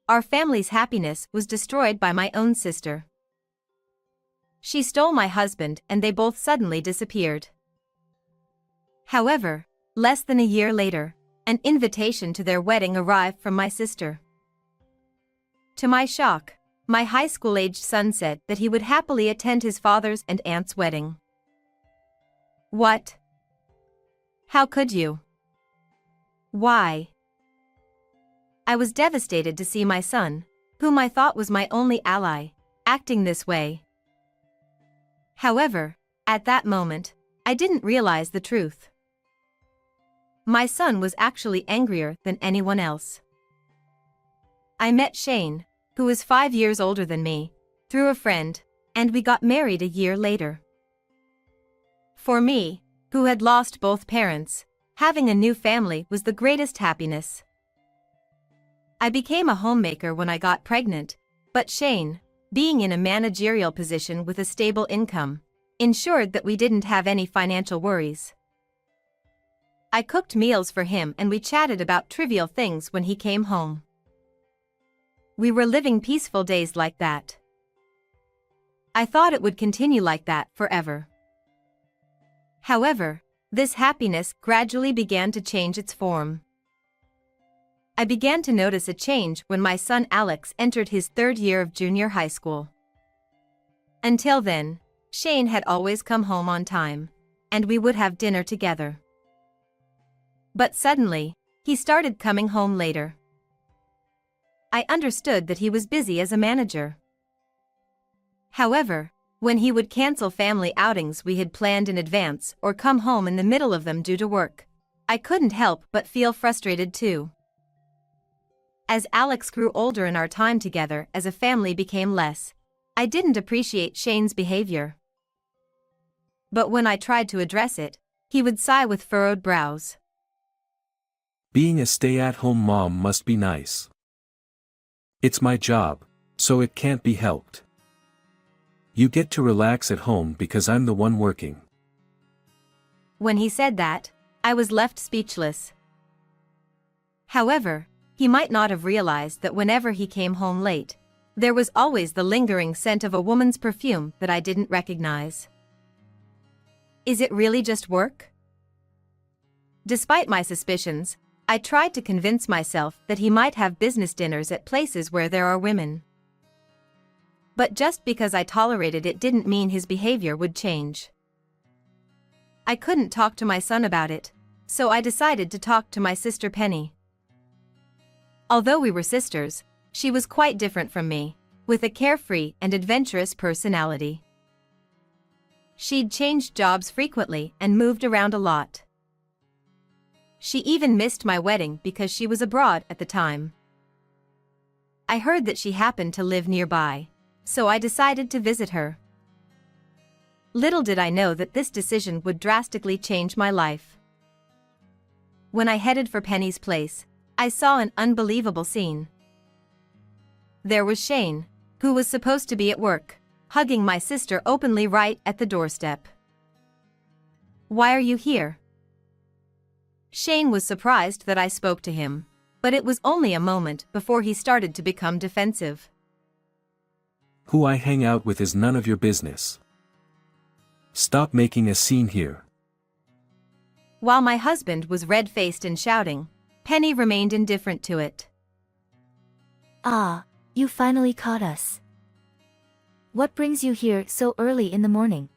our family's happiness was destroyed by my own sister. She stole my husband and they both suddenly disappeared. However, less than a year later, an invitation to their wedding arrived from my sister. To my shock, my high school-aged son said that he would happily attend his father's and aunt's wedding. What? How could you? Why? I was devastated to see my son, whom I thought was my only ally, acting this way. However, at that moment, I didn't realize the truth. My son was actually angrier than anyone else. I met Shane, who was 5 years older than me, through a friend, and we got married a year later. For me, who had lost both parents, having a new family was the greatest happiness. I became a homemaker when I got pregnant, but Shane, being in a managerial position with a stable income, ensured that we didn't have any financial worries. I cooked meals for him and we chatted about trivial things when he came home. We were living peaceful days like that. I thought it would continue like that forever. However, this happiness gradually began to change its form. I began to notice a change when my son Alex entered his 3rd year of junior high school. Until then, Shane had always come home on time, and we would have dinner together. But suddenly, he started coming home later. I understood that he was busy as a manager. However, when he would cancel family outings we had planned in advance or come home in the middle of them due to work, I couldn't help but feel frustrated too. As Alex grew older and our time together as a family became less, I didn't appreciate Shane's behavior. But when I tried to address it, he would sigh with furrowed brows. Being a stay-at-home mom must be nice. It's my job, so it can't be helped. You get to relax at home because I'm the one working. When he said that, I was left speechless. However, he might not have realized that whenever he came home late, there was always the lingering scent of a woman's perfume that I didn't recognize. Is it really just work? Despite my suspicions, I tried to convince myself that he might have business dinners at places where there are women. But just because I tolerated it didn't mean his behavior would change. I couldn't talk to my son about it, so I decided to talk to my sister Penny. Although we were sisters, she was quite different from me, with a carefree and adventurous personality. She'd changed jobs frequently and moved around a lot. She even missed my wedding because she was abroad at the time. I heard that she happened to live nearby, so I decided to visit her. Little did I know that this decision would drastically change my life. When I headed for Penny's place, I saw an unbelievable scene. There was Shane, who was supposed to be at work, hugging my sister openly right at the doorstep. "Why are you here?" Shane was surprised that I spoke to him, but it was only a moment before he started to become defensive. Who I hang out with is none of your business. Stop making a scene here. While my husband was red-faced and shouting, Penny remained indifferent to it. Ah, you finally caught us. What brings you here so early in the morning?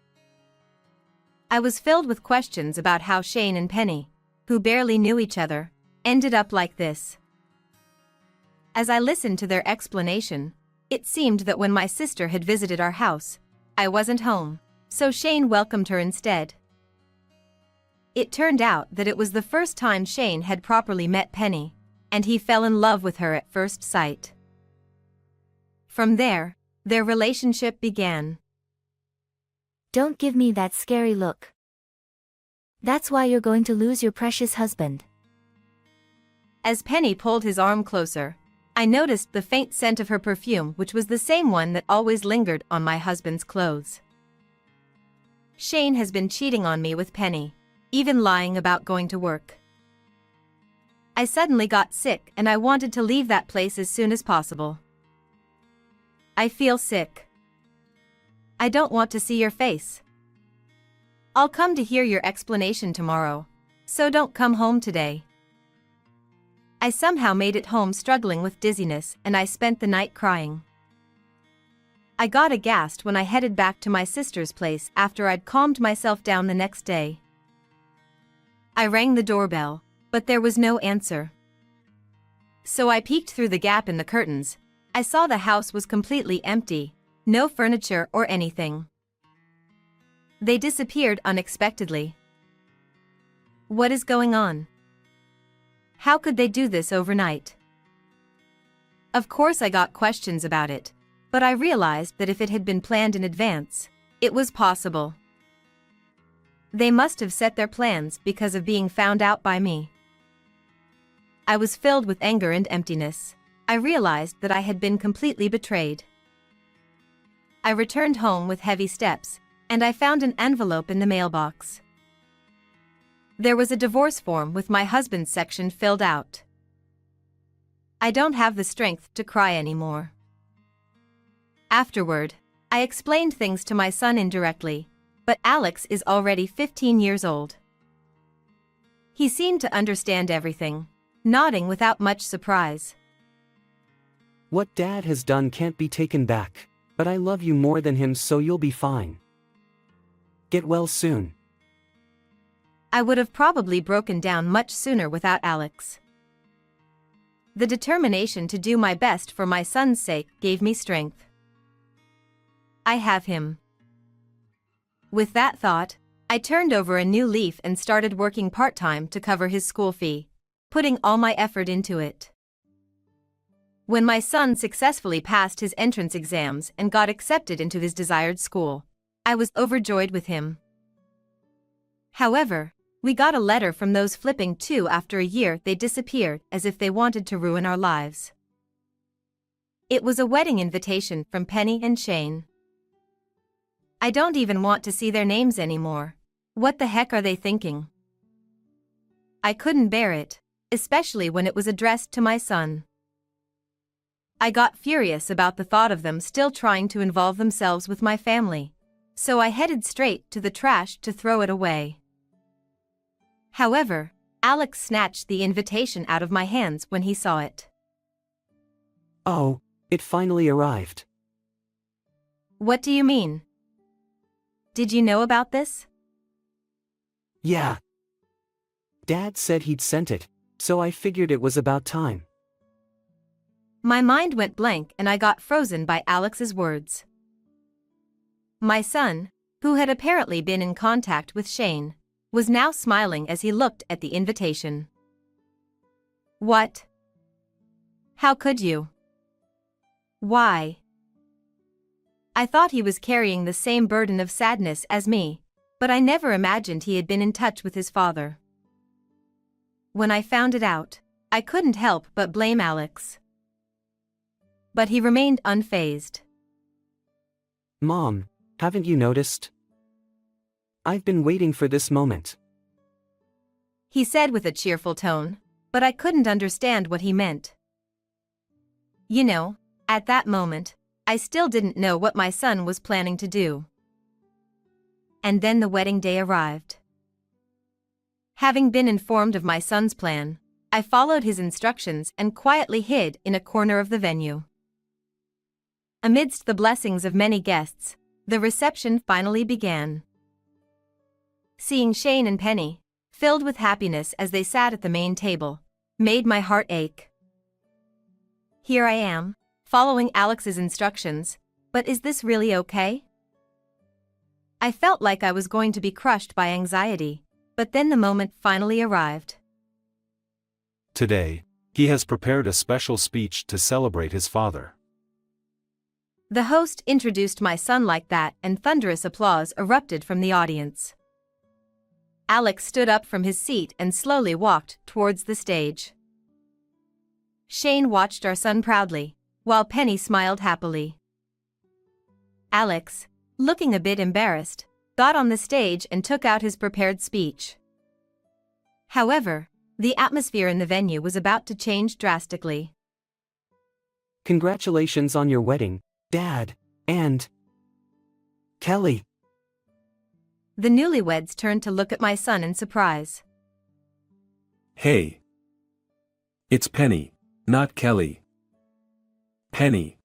I was filled with questions about how Shane and Penny, who barely knew each other, ended up like this. As I listened to their explanation, it seemed that when my sister had visited our house, I wasn't home, so Shane welcomed her instead. It turned out that it was the first time Shane had properly met Penny, and he fell in love with her at first sight. From there, their relationship began. Don't give me that scary look. That's why you're going to lose your precious husband. As Penny pulled his arm closer, I noticed the faint scent of her perfume, which was the same one that always lingered on my husband's clothes. Shane has been cheating on me with Penny, even lying about going to work. I suddenly got sick and I wanted to leave that place as soon as possible. I feel sick. I don't want to see your face. I'll come to hear your explanation tomorrow, so don't come home today. I somehow made it home struggling with dizziness and I spent the night crying. I got aghast when I headed back to my sister's place after I'd calmed myself down the next day. I rang the doorbell, but there was no answer. So I peeked through the gap in the curtains. I saw the house was completely empty, no furniture or anything. They disappeared unexpectedly. What is going on? How could they do this overnight? Of course I got questions about it, but I realized that if it had been planned in advance, it was possible. They must have set their plans because of being found out by me. I was filled with anger and emptiness. I realized that I had been completely betrayed. I returned home with heavy steps, and I found an envelope in the mailbox. There was a divorce form with my husband's section filled out. I don't have the strength to cry anymore. Afterward, I explained things to my son indirectly, but Alex is already 15 years old. He seemed to understand everything, nodding without much surprise. What Dad has done can't be taken back, but I love you more than him, so you'll be fine. Get well soon. I would have probably broken down much sooner without Alex. The determination to do my best for my son's sake gave me strength. I have him. With that thought, I turned over a new leaf and started working part-time to cover his school fee, putting all my effort into it. When my son successfully passed his entrance exams and got accepted into his desired school, I was overjoyed with him. However, we got a letter from those flipping too. After a year they disappeared as if they wanted to ruin our lives. It was a wedding invitation from Penny and Shane. I don't even want to see their names anymore. What the heck are they thinking? I couldn't bear it, especially when it was addressed to my son. I got furious about the thought of them still trying to involve themselves with my family, so I headed straight to the trash to throw it away. However, Alex snatched the invitation out of my hands when he saw it. Oh, it finally arrived. What do you mean? Did you know about this? Yeah. Dad said he'd sent it, so I figured it was about time. My mind went blank and I got frozen by Alex's words. My son, who had apparently been in contact with Shane, was now smiling as he looked at the invitation. What? How could you? Why? I thought he was carrying the same burden of sadness as me, but I never imagined he had been in touch with his father. When I found it out, I couldn't help but blame Alex. But he remained unfazed. Mom, haven't you noticed? I've been waiting for this moment. He said with a cheerful tone, but I couldn't understand what he meant. You know, at that moment, I still didn't know what my son was planning to do. And then the wedding day arrived. Having been informed of my son's plan, I followed his instructions and quietly hid in a corner of the venue. Amidst the blessings of many guests, the reception finally began. Seeing Shane and Penny, filled with happiness as they sat at the main table, made my heart ache. Here I am, following Alex's instructions, but is this really okay? I felt like I was going to be crushed by anxiety, but then the moment finally arrived. Today, he has prepared a special speech to celebrate his father. The host introduced my son like that and thunderous applause erupted from the audience. Alex stood up from his seat and slowly walked towards the stage. Shane watched our son proudly, while Penny smiled happily. Alex, looking a bit embarrassed, got on the stage and took out his prepared speech. However, The atmosphere in the venue was about to change drastically. Congratulations on your wedding, Dad, and Kelly. The newlyweds turned to look at my son in surprise. Hey. It's Penny, not Kelly. Penny.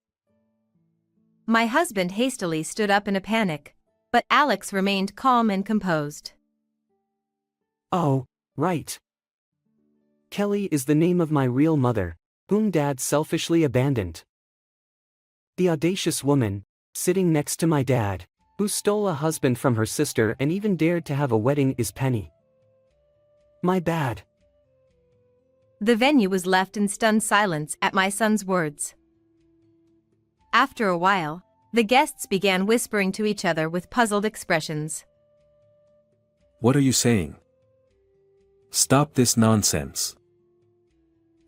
My husband hastily stood up in a panic, but Alex remained calm and composed. Oh, right. Kelly is the name of my real mother, whom Dad selfishly abandoned. The audacious woman, sitting next to my dad, who stole a husband from her sister and even dared to have a wedding, is Penny. My bad. The venue was left in stunned silence at my son's words. After a while, the guests began whispering to each other with puzzled expressions. What are you saying? Stop this nonsense.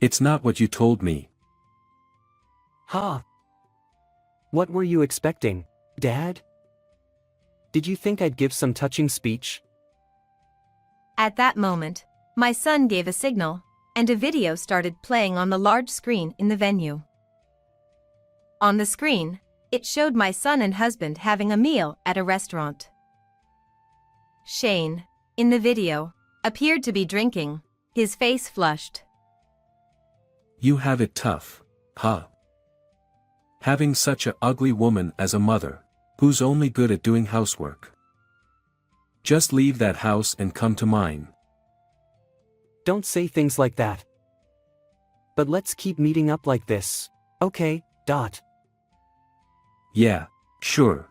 It's not what you told me. Ha! What were you expecting, Dad? Did you think I'd give some touching speech? At that moment, my son gave a signal, and a video started playing on the large screen in the venue. On the screen, it showed my son and husband having a meal at a restaurant. Shane, in the video, appeared to be drinking, his face flushed. You have it tough, huh? Having such a ugly woman as a mother, who's only good at doing housework. Just leave that house and come to mine. Don't say things like that. But let's keep meeting up like this, okay, Dot? Yeah, sure.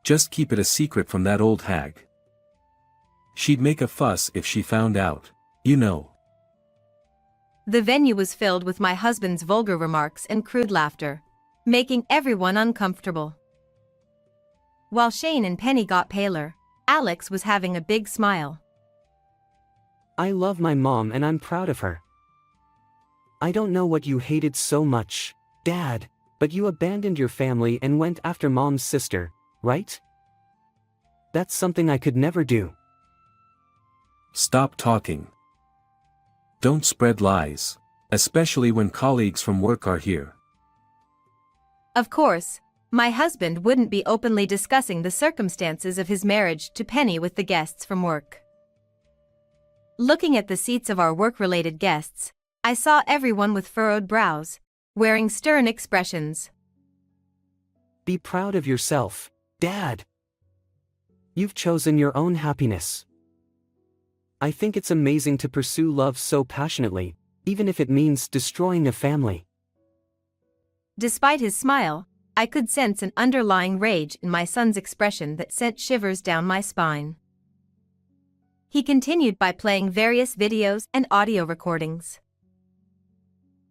Just keep it a secret from that old hag. She'd make a fuss if she found out, you know. The venue was filled with my husband's vulgar remarks and crude laughter, making everyone uncomfortable. While Shane and Penny got paler, Alex was having a big smile. I love my mom and I'm proud of her. I don't know what you hated so much, Dad, but you abandoned your family and went after Mom's sister, right? That's something I could never do. Stop talking. Don't spread lies, especially when colleagues from work are here. Of course, my husband wouldn't be openly discussing the circumstances of his marriage to Penny with the guests from work. Looking at the seats of our work-related guests, I saw everyone with furrowed brows, wearing stern expressions. Be proud of yourself, Dad. You've chosen your own happiness. I think it's amazing to pursue love so passionately, even if it means destroying a family. Despite his smile, I could sense an underlying rage in my son's expression that sent shivers down my spine. He continued by playing various videos and audio recordings.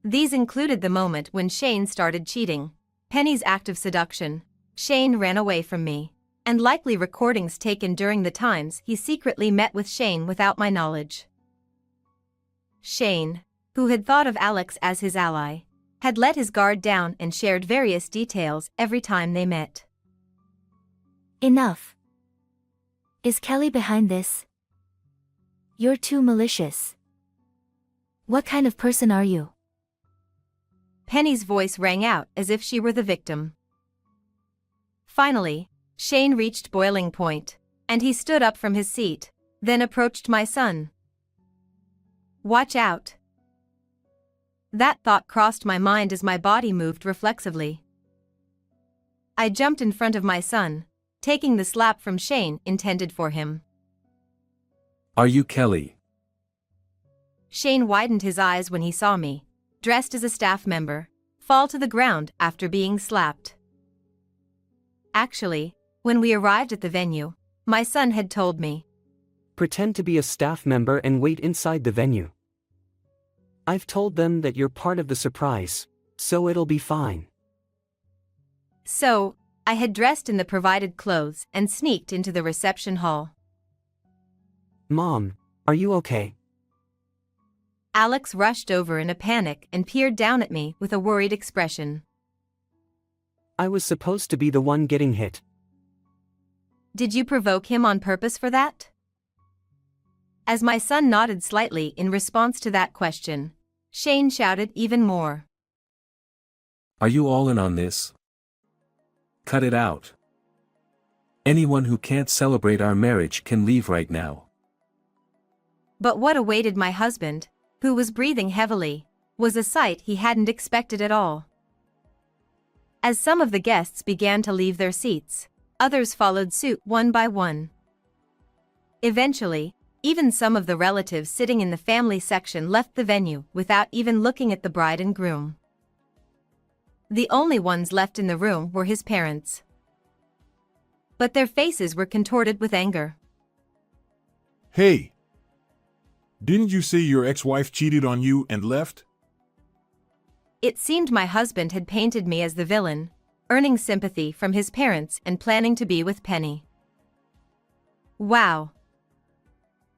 These included the moment when Shane started cheating, Penny's act of seduction, Shane ran away from me, and likely recordings taken during the times he secretly met with Shane without my knowledge. Shane, who had thought of Alex as his ally, had let his guard down and shared various details every time they met. Enough. Is Kelly behind this? You're too malicious. What kind of person are you? Penny's voice rang out as if she were the victim. Finally, Shane reached boiling point, and he stood up from his seat, then approached my son. Watch out. That thought crossed my mind as my body moved reflexively. I jumped in front of my son, taking the slap from Shane intended for him. Are you Kelly? Shane widened his eyes when he saw me, dressed as a staff member, fall to the ground after being slapped. Actually, when we arrived at the venue, my son had told me. Pretend to be a staff member and wait inside the venue. I've told them that you're part of the surprise, so it'll be fine. So, I had dressed in the provided clothes and sneaked into the reception hall. Mom, are you okay? Alex rushed over in a panic and peered down at me with a worried expression. I was supposed to be the one getting hit. Did you provoke him on purpose for that? As my son nodded slightly in response to that question, Shane shouted even more. Are you all in on this? Cut it out. Anyone who can't celebrate our marriage can leave right now. But what awaited my husband, who was breathing heavily, was a sight he hadn't expected at all. As some of the guests began to leave their seats, others followed suit one by one. Eventually, even some of the relatives sitting in the family section left the venue without even looking at the bride and groom. The only ones left in the room were his parents. But their faces were contorted with anger. Hey! Didn't you say your ex-wife cheated on you and left? It seemed my husband had painted me as the villain, earning sympathy from his parents and planning to be with Penny. Wow.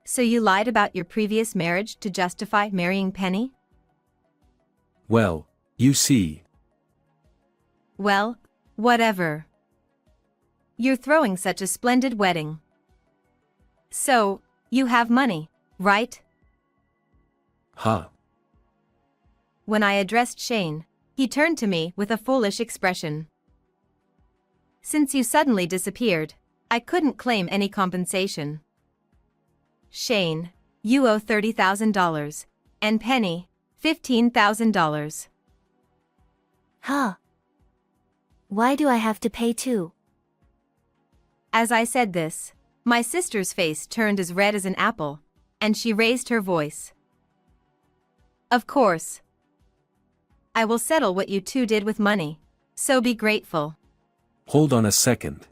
So you lied about your previous marriage to justify marrying Penny? Well, you see. Well, whatever. You're throwing such a splendid wedding. So, you have money, right? Huh. When I addressed Shane, he turned to me with a foolish expression. Since you suddenly disappeared, I couldn't claim any compensation. Shane, you owe $30,000, and Penny, $15,000. Huh? Why do I have to pay too? As I said this, my sister's face turned as red as an apple, and she raised her voice. Of course. I will settle what you two did with money, so be grateful. Hold on a second.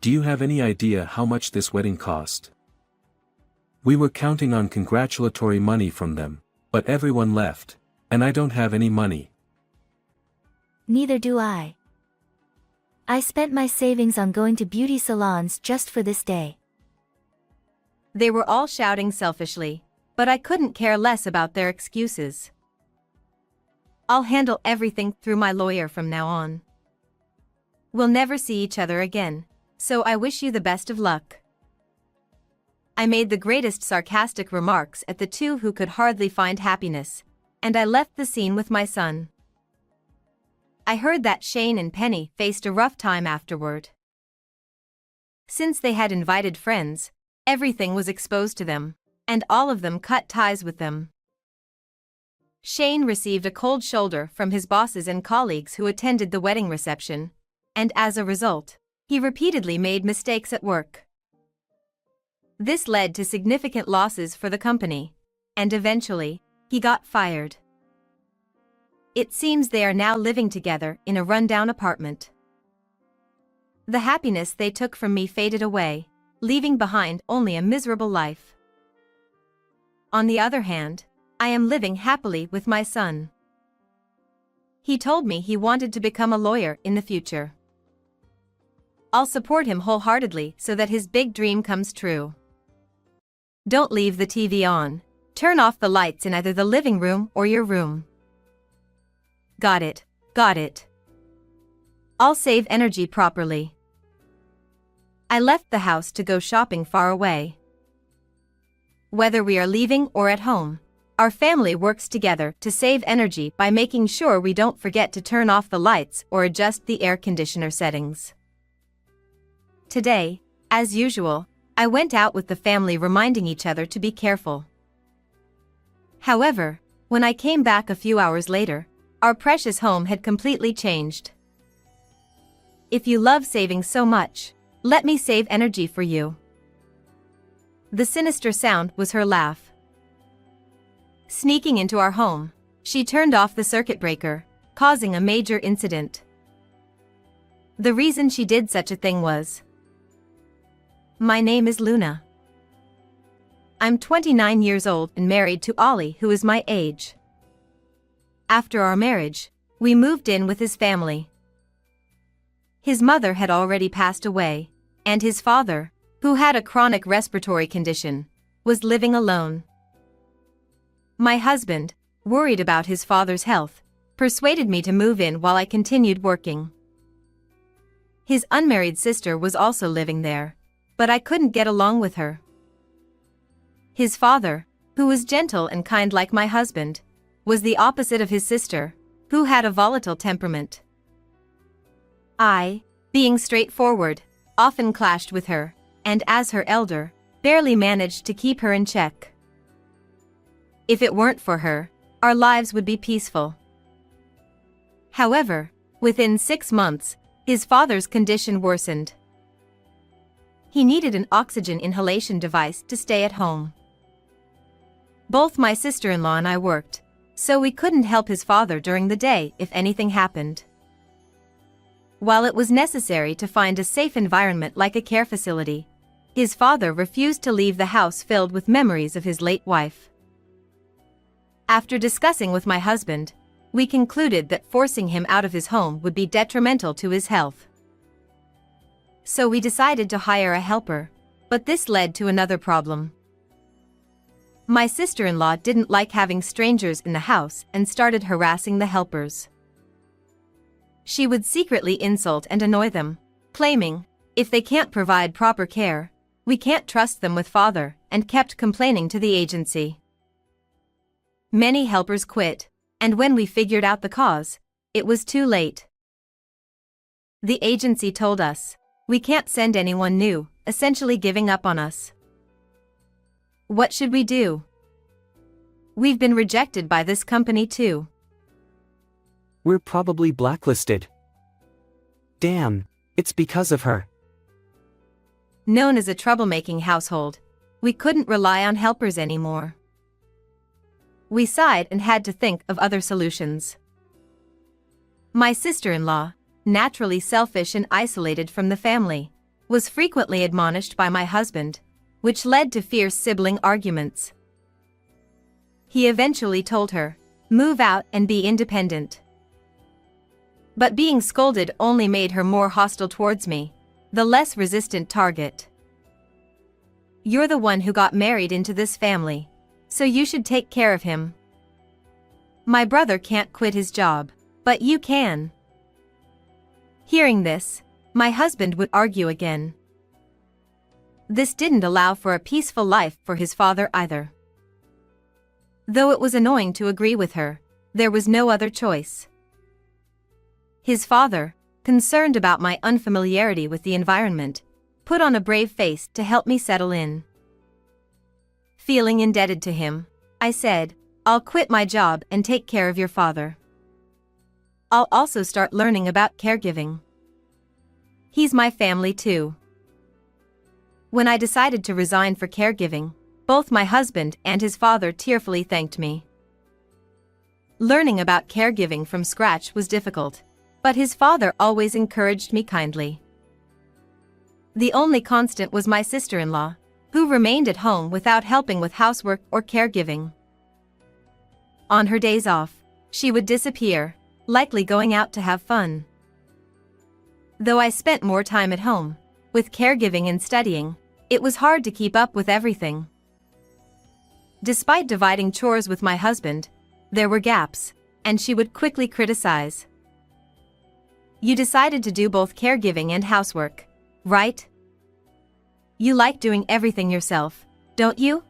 Do you have any idea how much this wedding cost? We were counting on congratulatory money from them, but everyone left, and I don't have any money. Neither do I. I spent my savings on going to beauty salons just for this day. They were all shouting selfishly, but I couldn't care less about their excuses. I'll handle everything through my lawyer from now on. We'll never see each other again, so I wish you the best of luck. I made the greatest sarcastic remarks at the two who could hardly find happiness, and I left the scene with my son. I heard that Shane and Penny faced a rough time afterward. Since they had invited friends, everything was exposed to them, and all of them cut ties with them. Shane received a cold shoulder from his bosses and colleagues who attended the wedding reception, and as a result, he repeatedly made mistakes at work. This led to significant losses for the company, and eventually, he got fired. It seems they are now living together in a rundown apartment. The happiness they took from me faded away, leaving behind only a miserable life. On the other hand, I am living happily with my son. He told me he wanted to become a lawyer in the future. I'll support him wholeheartedly so that his big dream comes true. Don't leave the TV on. Turn off the lights in either the living room or your room. Got it, got it. I'll save energy properly. I left the house to go shopping far away. Whether we are leaving or at home, our family works together to save energy by making sure we don't forget to turn off the lights or adjust the air conditioner settings. Today, as usual, I went out with the family reminding each other to be careful. However, when I came back a few hours later, our precious home had completely changed. If you love saving so much, let me save energy for you. The sinister sound was her laugh. Sneaking into our home, she turned off the circuit breaker, causing a major incident. The reason she did such a thing was, my name is Luna. I'm 29 years old and married to Ollie, who is my age. After our marriage, we moved in with his family. His mother had already passed away, and his father, who had a chronic respiratory condition, was living alone. My husband, worried about his father's health, persuaded me to move in while I continued working. His unmarried sister was also living there, but I couldn't get along with her. His father, who was gentle and kind like my husband, was the opposite of his sister, who had a volatile temperament. I, being straightforward, often clashed with her, and as her elder, barely managed to keep her in check. If it weren't for her, our lives would be peaceful. However, within 6 months, his father's condition worsened. He needed an oxygen inhalation device to stay at home. Both my sister-in-law and I worked, so we couldn't help his father during the day if anything happened. While it was necessary to find a safe environment like a care facility, his father refused to leave the house filled with memories of his late wife. After discussing with my husband, we concluded that forcing him out of his home would be detrimental to his health. So we decided to hire a helper, but this led to another problem. My sister-in-law didn't like having strangers in the house and started harassing the helpers. She would secretly insult and annoy them, claiming, if they can't provide proper care, we can't trust them with father, and kept complaining to the agency. Many helpers quit, and when we figured out the cause, it was too late. The agency told us, we can't send anyone new, essentially giving up on us. What should we do? We've been rejected by this company too. We're probably blacklisted. Damn, it's because of her. Known as a troublemaking household, we couldn't rely on helpers anymore. We sighed and had to think of other solutions. My sister-in-law, naturally selfish and isolated from the family, was frequently admonished by my husband, which led to fierce sibling arguments. He eventually told her, move out and be independent. But being scolded only made her more hostile towards me, the less resistant target. You're the one who got married into this family, so you should take care of him. My brother can't quit his job, but you can. Hearing this, my husband would argue again. This didn't allow for a peaceful life for his father either. Though it was annoying to agree with her, there was no other choice. His father, concerned about my unfamiliarity with the environment, put on a brave face to help me settle in. Feeling indebted to him, I said, I'll quit my job and take care of your father. I'll also start learning about caregiving. He's my family too. When I decided to resign for caregiving, both my husband and his father tearfully thanked me. Learning about caregiving from scratch was difficult, but his father always encouraged me kindly. The only constant was my sister-in-law, who remained at home without helping with housework or caregiving. On her days off, she would disappear, likely going out to have fun. Though I spent more time at home, with caregiving and studying, it was hard to keep up with everything. Despite dividing chores with my husband, there were gaps, and she would quickly criticize. You decided to do both caregiving and housework, right? You like doing everything yourself, don't you?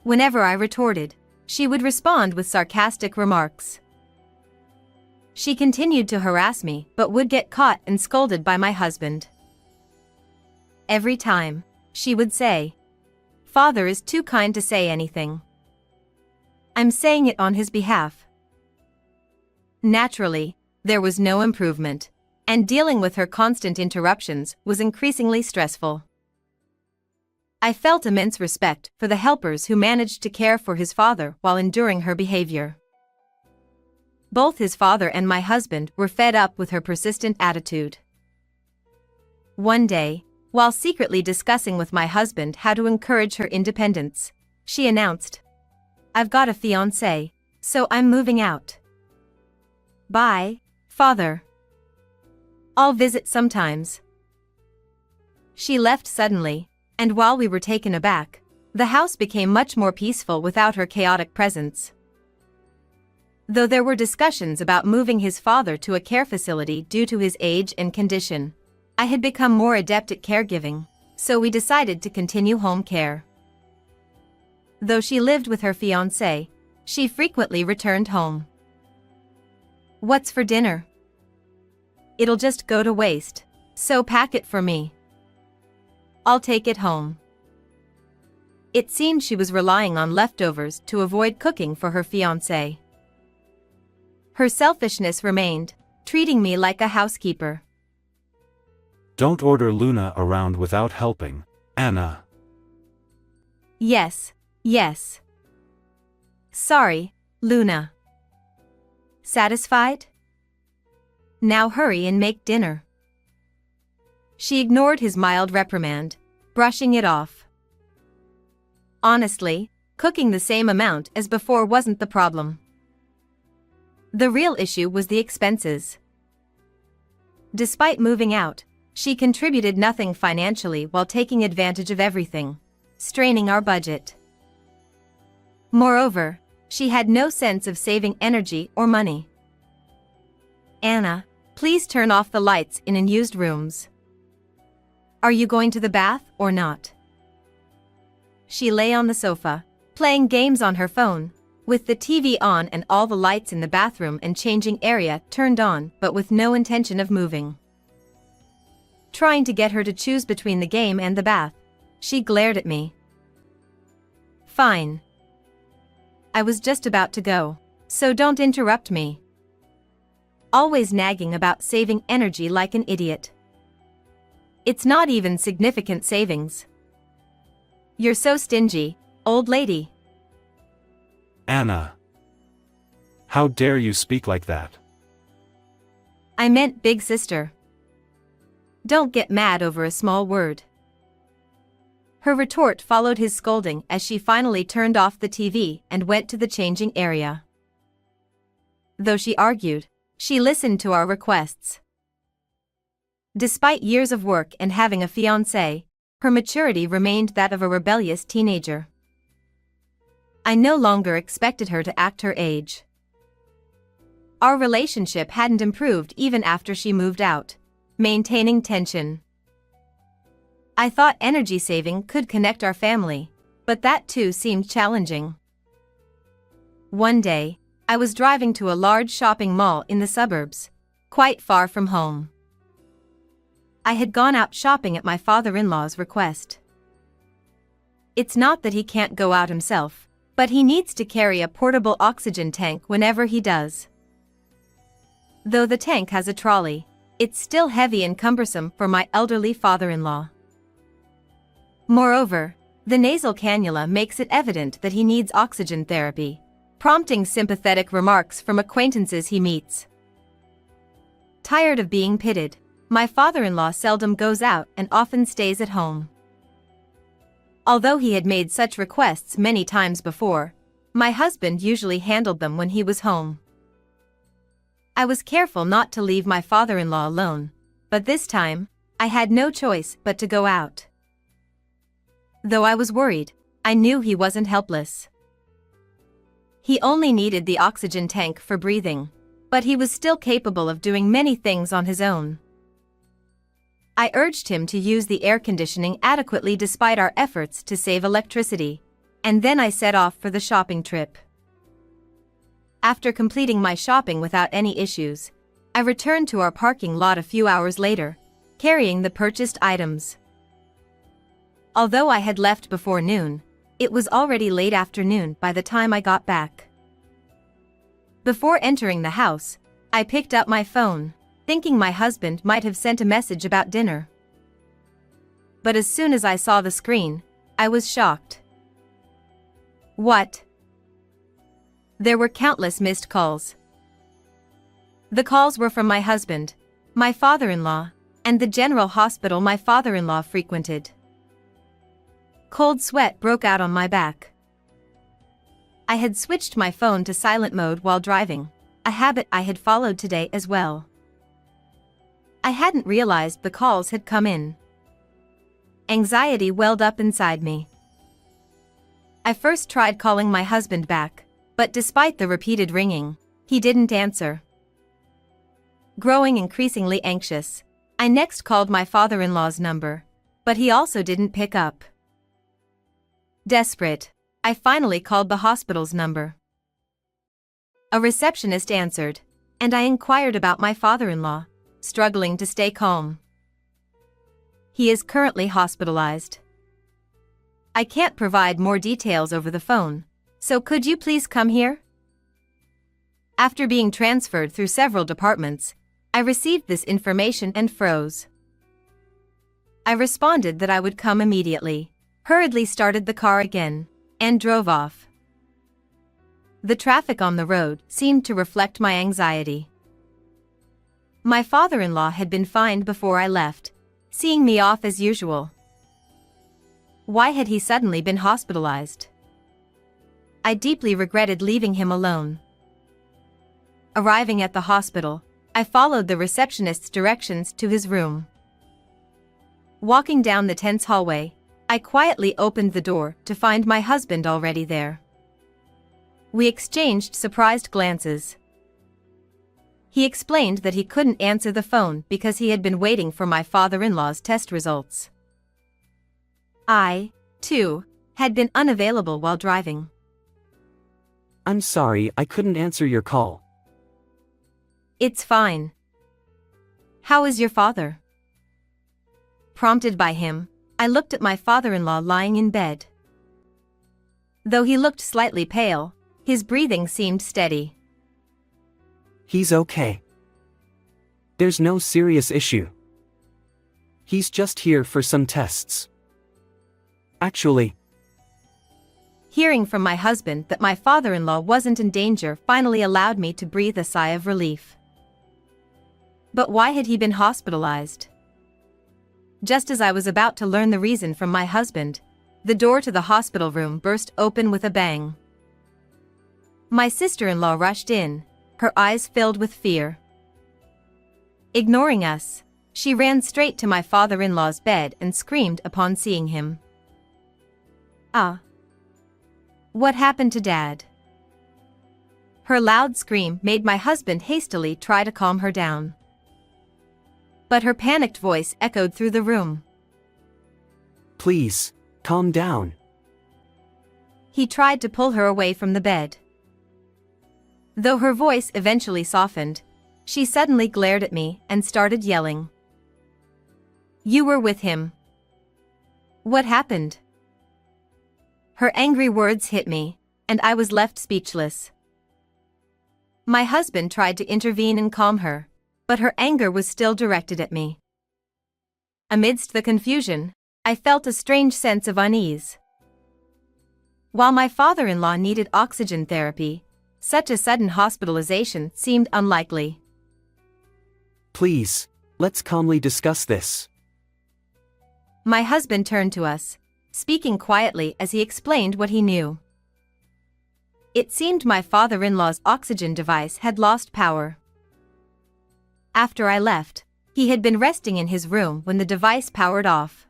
Whenever I retorted, she would respond with sarcastic remarks. She continued to harass me but would get caught and scolded by my husband. Every time, she would say, "Father is too kind to say anything. I'm saying it on his behalf." Naturally, there was no improvement, and dealing with her constant interruptions was increasingly stressful. I felt immense respect for the helpers who managed to care for his father while enduring her behavior. Both his father and my husband were fed up with her persistent attitude. One day, while secretly discussing with my husband how to encourage her independence, she announced, "I've got a fiancé, so I'm moving out. Bye, Father. I'll visit sometimes." She left suddenly, and while we were taken aback, the house became much more peaceful without her chaotic presence. Though there were discussions about moving his father to a care facility due to his age and condition, I had become more adept at caregiving, so we decided to continue home care. Though she lived with her fiancé, she frequently returned home. "What's for dinner? It'll just go to waste, so pack it for me. I'll take it home." It seemed she was relying on leftovers to avoid cooking for her fiancé. Her selfishness remained, treating me like a housekeeper. Don't order Luna around without helping, Anna. Yes, yes. Sorry, Luna. Satisfied? Now hurry and make dinner. She ignored his mild reprimand, brushing it off. Honestly, cooking the same amount as before wasn't the problem. The real issue was the expenses. Despite moving out, she contributed nothing financially while taking advantage of everything, straining our budget. Moreover, she had no sense of saving energy or money. "Anna, please turn off the lights in unused rooms. Are you going to the bath or not?" She lay on the sofa, playing games on her phone, with the TV on and all the lights in the bathroom and changing area turned on, but with no intention of moving. Trying to get her to choose between the game and the bath, she glared at me. "Fine. I was just about to go, so don't interrupt me." Always nagging about saving energy like an idiot. It's not even significant savings. "You're so stingy, old lady." Anna. How dare you speak like that? "I meant big sister. Don't get mad over a small word." Her retort followed his scolding as she finally turned off the TV and went to the changing area. Though she argued, she listened to our requests. Despite years of work and having a fiancé, her maturity remained that of a rebellious teenager. I no longer expected her to act her age. Our relationship hadn't improved even after she moved out, maintaining tension. I thought energy saving could connect our family, but that too seemed challenging. One day, I was driving to a large shopping mall in the suburbs, quite far from home. I had gone out shopping at my father-in-law's request. It's not that he can't go out himself, but he needs to carry a portable oxygen tank whenever he does. Though the tank has a trolley, it's still heavy and cumbersome for my elderly father-in-law. Moreover, the nasal cannula makes it evident that he needs oxygen therapy, prompting sympathetic remarks from acquaintances he meets. Tired of being pitted, my father-in-law seldom goes out and often stays at home. Although he had made such requests many times before, my husband usually handled them when he was home. I was careful not to leave my father-in-law alone, but this time, I had no choice but to go out. Though I was worried, I knew he wasn't helpless. He only needed the oxygen tank for breathing, but he was still capable of doing many things on his own. I urged him to use the air conditioning adequately despite our efforts to save electricity, and then I set off for the shopping trip. After completing my shopping without any issues, I returned to our parking lot a few hours later, carrying the purchased items. Although I had left before noon, it was already late afternoon by the time I got back. Before entering the house, I picked up my phone, thinking my husband might have sent a message about dinner. But as soon as I saw the screen, I was shocked. What? There were countless missed calls. The calls were from my husband, my father-in-law, and the general hospital my father-in-law frequented. Cold sweat broke out on my back. I had switched my phone to silent mode while driving, a habit I had followed today as well. I hadn't realized the calls had come in. Anxiety welled up inside me. I first tried calling my husband back, but despite the repeated ringing, he didn't answer. Growing increasingly anxious, I next called my father-in-law's number, but he also didn't pick up. Desperate, I finally called the hospital's number. A receptionist answered, and I inquired about my father-in-law, struggling to stay calm. He is currently hospitalized. I can't provide more details over the phone, so could you please come here? After being transferred through several departments, I received this information and froze. I responded that I would come immediately, hurriedly started the car again, and drove off. The traffic on the road seemed to reflect my anxiety. My father-in-law had been fined before I left, seeing me off as usual. Why had he suddenly been hospitalized? I deeply regretted leaving him alone. Arriving at the hospital, I followed the receptionist's directions to his room. Walking down the tense hallway, I quietly opened the door to find my husband already there. We exchanged surprised glances. He explained that he couldn't answer the phone because he had been waiting for my father-in-law's test results. I, too, had been unavailable while driving. I'm sorry I couldn't answer your call. It's fine. How is your father? Prompted by him, I looked at my father-in-law lying in bed. Though he looked slightly pale, his breathing seemed steady. He's okay. There's no serious issue. He's just here for some tests. Actually, Hearing from my husband that my father-in-law wasn't in danger finally allowed me to breathe a sigh of relief. But why had he been hospitalized? Just as I was about to learn the reason from my husband, the door to the hospital room burst open with a bang. My sister-in-law rushed in, her eyes filled with fear. Ignoring us, she ran straight to my father-in-law's bed and screamed upon seeing him. "Ah! What happened to Dad?" Her loud scream made my husband hastily try to calm her down. But her panicked voice echoed through the room. please, calm down. He tried to pull her away from the bed. Though her voice eventually softened, she suddenly glared at me and started yelling. "You were with him. What happened?" Her angry words hit me, and I was left speechless. My husband tried to intervene and calm her, but her anger was still directed at me. Amidst the confusion, I felt a strange sense of unease. While my father-in-law needed oxygen therapy, such a sudden hospitalization seemed unlikely. Please, let's calmly discuss this. My husband turned to us, speaking quietly as he explained what he knew. It seemed my father-in-law's oxygen device had lost power. After I left, he had been resting in his room when the device powered off.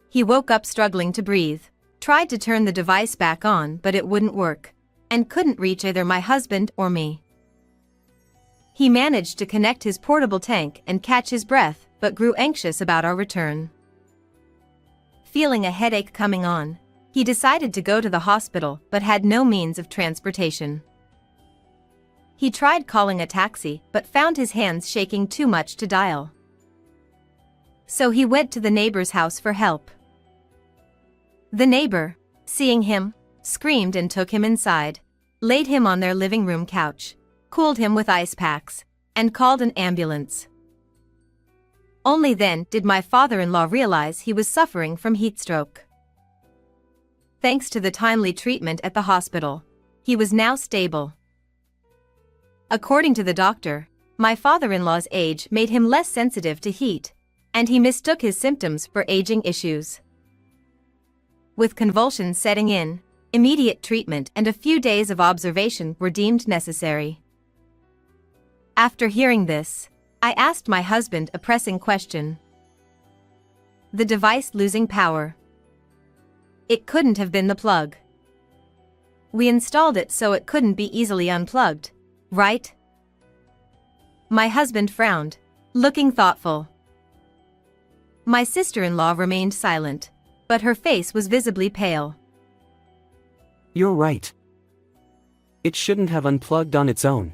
He woke up struggling to breathe, tried to turn the device back on but it wouldn't work, and couldn't reach either my husband or me. He managed to connect his portable tank and catch his breath but grew anxious about our return. Feeling a headache coming on, he decided to go to the hospital but had no means of transportation. He tried calling a taxi but found his hands shaking too much to dial. So he went to the neighbor's house for help. The neighbor, seeing him, screamed and took him inside, laid him on their living room couch, cooled him with ice packs, and called an ambulance. Only then did my father-in-law realize he was suffering from heat stroke. Thanks to the timely treatment at the hospital, he was now stable. According to the doctor, my father-in-law's age made him less sensitive to heat, and he mistook his symptoms for aging issues. With convulsions setting in, immediate treatment and a few days of observation were deemed necessary. After hearing this, I asked my husband a pressing question. The device losing power. It couldn't have been the plug. We installed it so it couldn't be easily unplugged, right? My husband frowned, looking thoughtful. My sister-in-law remained silent, but her face was visibly pale. You're right. It shouldn't have unplugged on its own.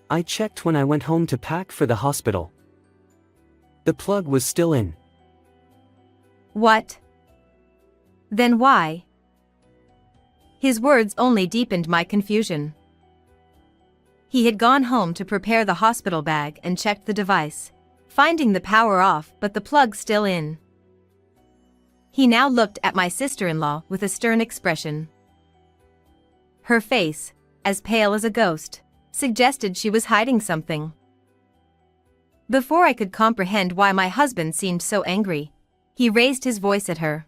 I checked when I went home to pack for the hospital. The plug was still in. What? Then why? His words only deepened my confusion. He had gone home to prepare the hospital bag and checked the device, finding the power off but the plug still in. He now looked at my sister-in-law with a stern expression. Her face, as pale as a ghost, suggested she was hiding something. Before I could comprehend why my husband seemed so angry, he raised his voice at her.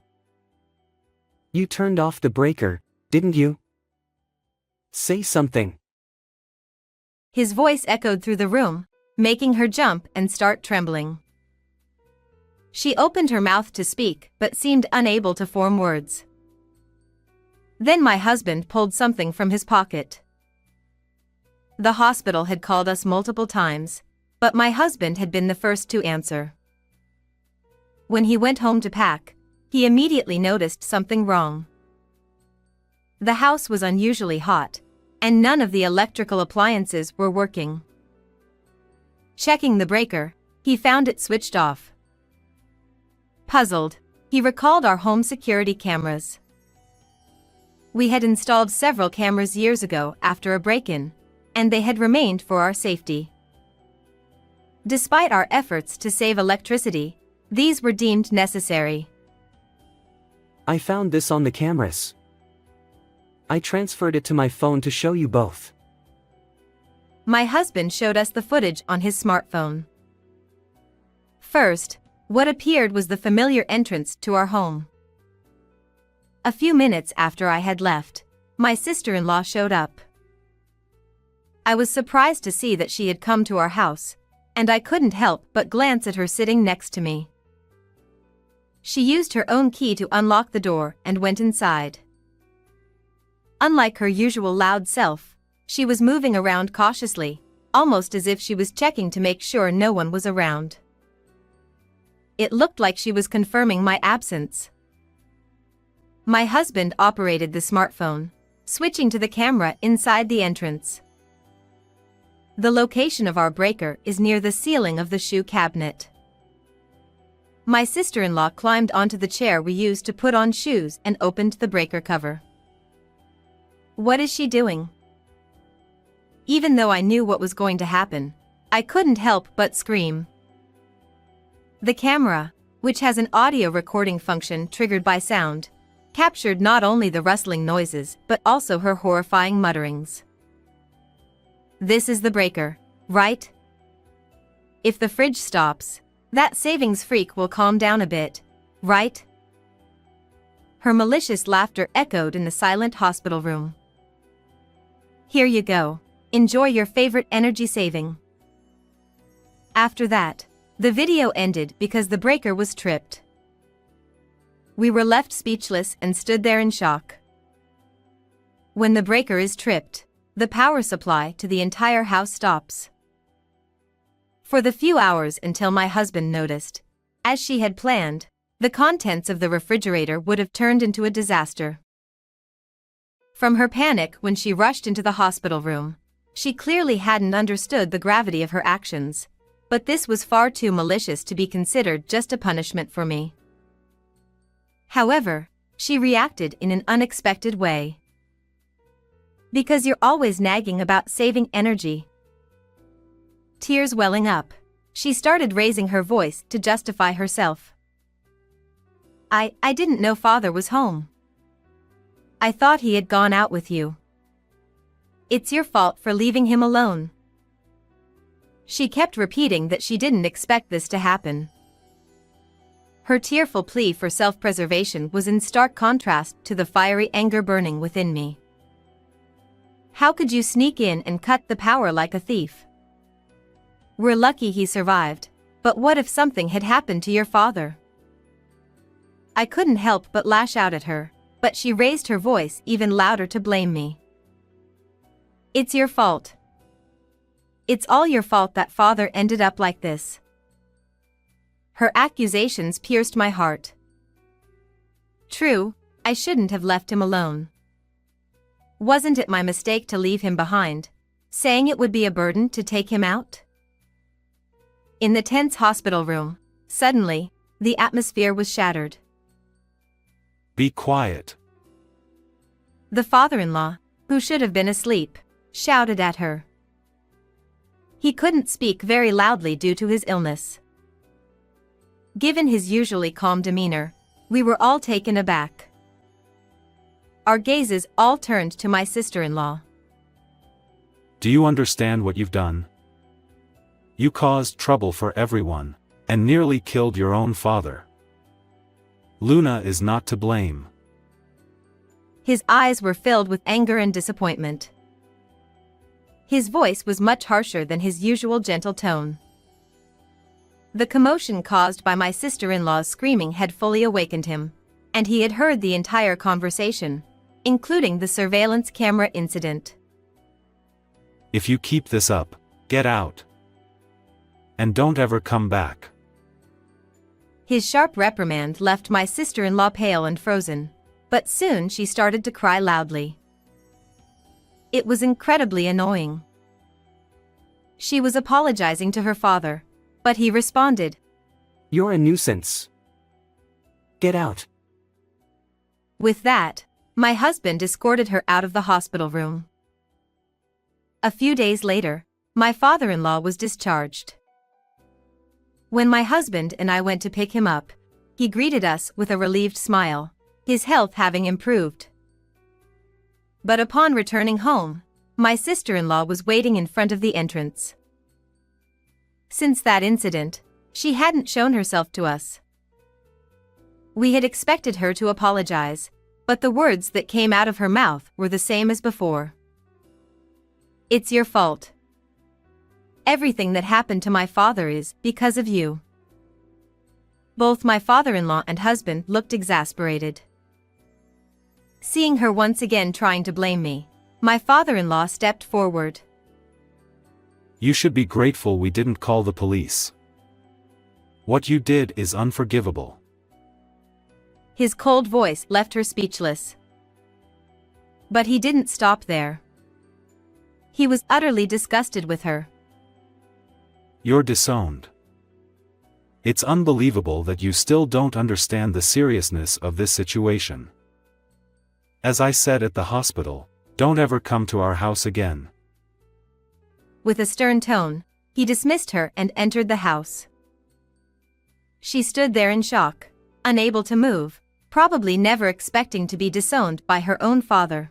You turned off the breaker, didn't you? Say something. His voice echoed through the room, making her jump and start trembling. She opened her mouth to speak but seemed unable to form words. Then my husband pulled something from his pocket. The hospital had called us multiple times, but my husband had been the first to answer. When he went home to pack, he immediately noticed something wrong. The house was unusually hot, and none of the electrical appliances were working. Checking the breaker, he found it switched off. Puzzled, he recalled our home security cameras. We had installed several cameras years ago after a break-in, and they had remained for our safety. Despite our efforts to save electricity, these were deemed necessary. I found this on the cameras. I transferred it to my phone to show you both. My husband showed us the footage on his smartphone. First, what appeared was the familiar entrance to our home. A few minutes after I had left, my sister-in-law showed up. I was surprised to see that she had come to our house, and I couldn't help but glance at her sitting next to me. She used her own key to unlock the door and went inside. Unlike her usual loud self, she was moving around cautiously, almost as if she was checking to make sure no one was around. It looked like she was confirming my absence. My husband operated the smartphone, switching to the camera inside the entrance. The location of our breaker is near the ceiling of the shoe cabinet. My sister-in-law climbed onto the chair we used to put on shoes and opened the breaker cover. What is she doing? Even though I knew what was going to happen, I couldn't help but scream. The camera, which has an audio recording function triggered by sound, captured not only the rustling noises but also her horrifying mutterings. This is the breaker, right? If the fridge stops, that savings freak will calm down a bit, right? Her malicious laughter echoed in the silent hospital room. Here you go. Enjoy your favorite energy saving. After that, the video ended because the breaker was tripped. We were left speechless and stood there in shock. When the breaker is tripped, the power supply to the entire house stops. For the few hours until my husband noticed, as she had planned, the contents of the refrigerator would have turned into a disaster. From her panic when she rushed into the hospital room, she clearly hadn't understood the gravity of her actions, but this was far too malicious to be considered just a punishment for me. However, she reacted in an unexpected way. Because you're always nagging about saving energy. Tears welling up, she started raising her voice to justify herself. I didn't know Father was home. I thought he had gone out with you. It's your fault for leaving him alone. She kept repeating that she didn't expect this to happen. Her tearful plea for self-preservation was in stark contrast to the fiery anger burning within me. How could you sneak in and cut the power like a thief? We're lucky he survived, but what if something had happened to your father? I couldn't help but lash out at her, but she raised her voice even louder to blame me. It's your fault. It's all your fault that Father ended up like this. Her accusations pierced my heart. True, I shouldn't have left him alone. Wasn't it my mistake to leave him behind, saying it would be a burden to take him out? In the tense hospital room, suddenly, the atmosphere was shattered. Be quiet. The father-in-law, who should have been asleep, shouted at her. He couldn't speak very loudly due to his illness. Given his usually calm demeanor, we were all taken aback. Our gazes all turned to my sister-in-law. Do you understand what you've done? You caused trouble for everyone, and nearly killed your own father. Luna is not to blame. His eyes were filled with anger and disappointment. His voice was much harsher than his usual gentle tone. The commotion caused by my sister-in-law's screaming had fully awakened him, and he had heard the entire conversation, including the surveillance camera incident. If you keep this up, get out. And don't ever come back. His sharp reprimand left my sister-in-law pale and frozen, but soon she started to cry loudly. It was incredibly annoying. She was apologizing to her father, but he responded, You're a nuisance. Get out. With that, my husband escorted her out of the hospital room. A few days later, my father-in-law was discharged. When my husband and I went to pick him up, he greeted us with a relieved smile, his health having improved. But upon returning home, my sister-in-law was waiting in front of the entrance. Since that incident, she hadn't shown herself to us. We had expected her to apologize, but the words that came out of her mouth were the same as before. It's your fault. Everything that happened to my father is because of you. Both my father-in-law and husband looked exasperated. Seeing her once again trying to blame me, my father-in-law stepped forward. You should be grateful we didn't call the police. What you did is unforgivable. His cold voice left her speechless. But he didn't stop there. He was utterly disgusted with her. You're disowned. It's unbelievable that you still don't understand the seriousness of this situation. As I said at the hospital, don't ever come to our house again. With a stern tone, he dismissed her and entered the house. She stood there in shock, unable to move, probably never expecting to be disowned by her own father.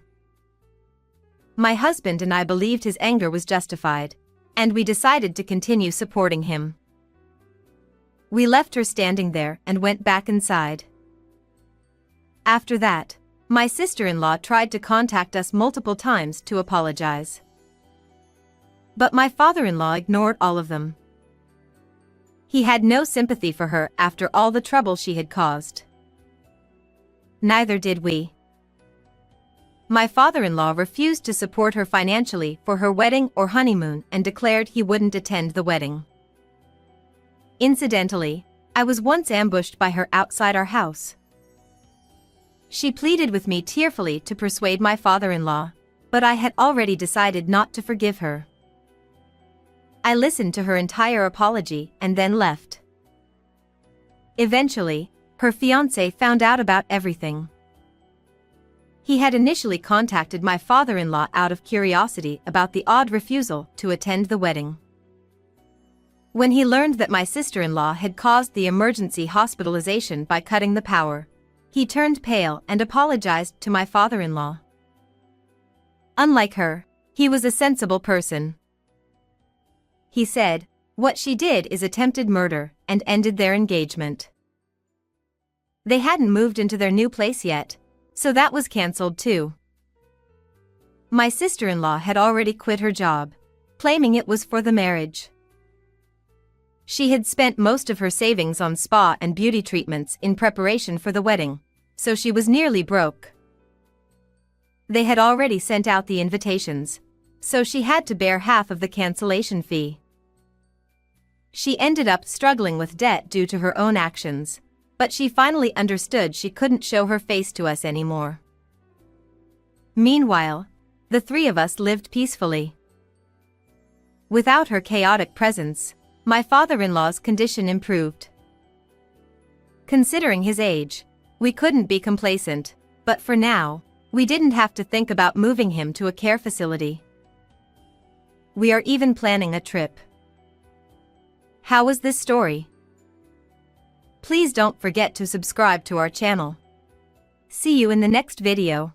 My husband and I believed his anger was justified, and we decided to continue supporting him. We left her standing there and went back inside. After that, my sister-in-law tried to contact us multiple times to apologize. But my father-in-law ignored all of them. He had no sympathy for her after all the trouble she had caused. Neither did we. My father-in-law refused to support her financially for her wedding or honeymoon and declared he wouldn't attend the wedding. Incidentally, I was once ambushed by her outside our house. She pleaded with me tearfully to persuade my father-in-law, but I had already decided not to forgive her. I listened to her entire apology and then left. Eventually, her fiancé found out about everything. He had initially contacted my father-in-law out of curiosity about the odd refusal to attend the wedding. When he learned that my sister-in-law had caused the emergency hospitalization by cutting the power, he turned pale and apologized to my father-in-law. Unlike her, he was a sensible person. He said, "What she did is attempted murder," and ended their engagement. They hadn't moved into their new place yet, so that was cancelled too. My sister-in-law had already quit her job, claiming it was for the marriage. She had spent most of her savings on spa and beauty treatments in preparation for the wedding, so she was nearly broke. They had already sent out the invitations, so she had to bear half of the cancellation fee. She ended up struggling with debt due to her own actions, but she finally understood she couldn't show her face to us anymore. Meanwhile, the three of us lived peacefully. Without her chaotic presence, my father-in-law's condition improved. Considering his age, we couldn't be complacent, but for now, we didn't have to think about moving him to a care facility. We are even planning a trip. How was this story? Please don't forget to subscribe to our channel. See you in the next video.